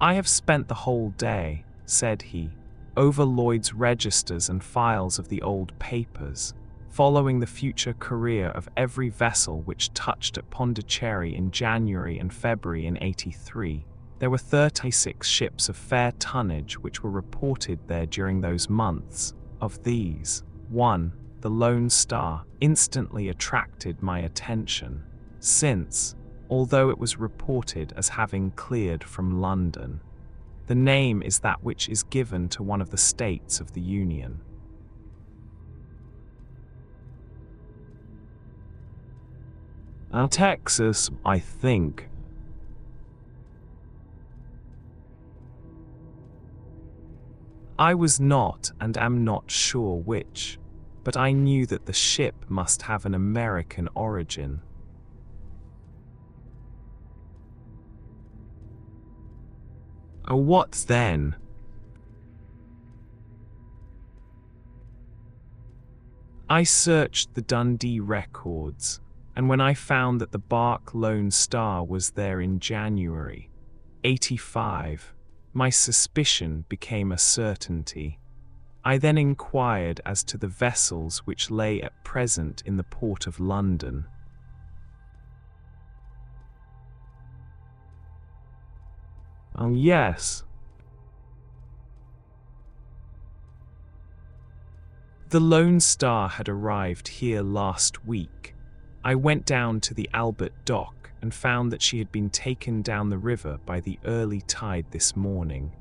I have spent the whole day, said he, over Lloyd's registers and files of the old papers, following the future career of every vessel which touched at Pondicherry in January and February in '83. There were 36 ships of fair tonnage which were reported there during those months. Of these, one, the Lone Star, instantly attracted my attention, since, although it was reported as having cleared from London, the name is that which is given to one of the states of the Union. Texas, I think. I was not and am not sure which, but I knew that the ship must have an American origin. What then? I searched the Dundee records, and when I found that the bark Lone Star was there in January '85, my suspicion became a certainty. I then inquired as to the vessels which lay at present in the port of London. Oh, yes. The Lone Star had arrived here last week. I went down to the Albert Dock and found that she had been taken down the river by the early tide this morning,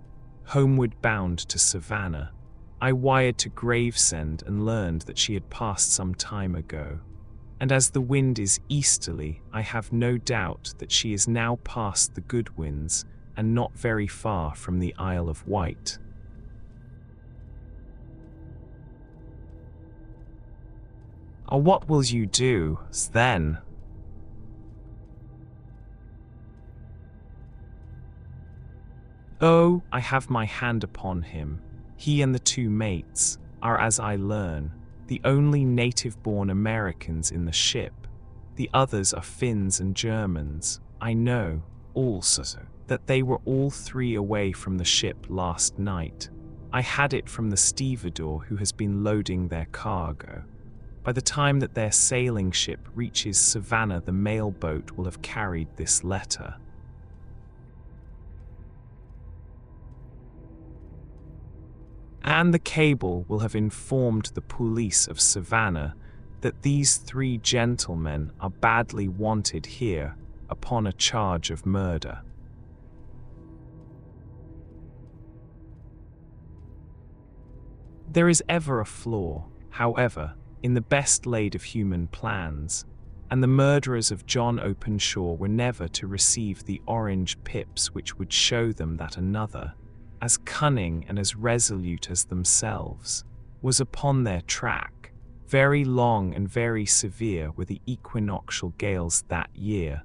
homeward bound to Savannah. I wired to Gravesend and learned that she had passed some time ago. And as the wind is easterly, I have no doubt that she is now past the Goodwins and not very far from the Isle of Wight. What will you do, then? Oh, I have my hand upon him. He and the two mates are, as I learn, the only native-born Americans in the ship. The others are Finns and Germans. I know, also, that they were all three away from the ship last night. I had it from the stevedore who has been loading their cargo. By the time that their sailing ship reaches Savannah, the mail boat will have carried this letter. And the cable will have informed the police of Savannah that these three gentlemen are badly wanted here upon a charge of murder. There is ever a flaw, however, in the best laid of human plans, and the murderers of John Openshaw were never to receive the orange pips which would show them that another, as cunning and as resolute as themselves, was upon their track. Very long and very severe were the equinoctial gales that year.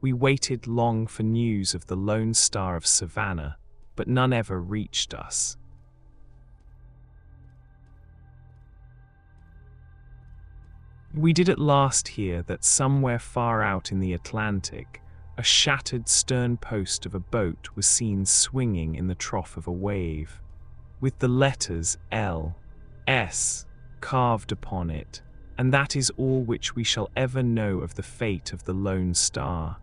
We waited long for news of the Lone Star of Savannah, but none ever reached us. We did at last hear that somewhere far out in the Atlantic, a shattered stern post of a boat was seen swinging in the trough of a wave, with the letters L.S. carved upon it, and that is all which we shall ever know of the fate of the Lone Star.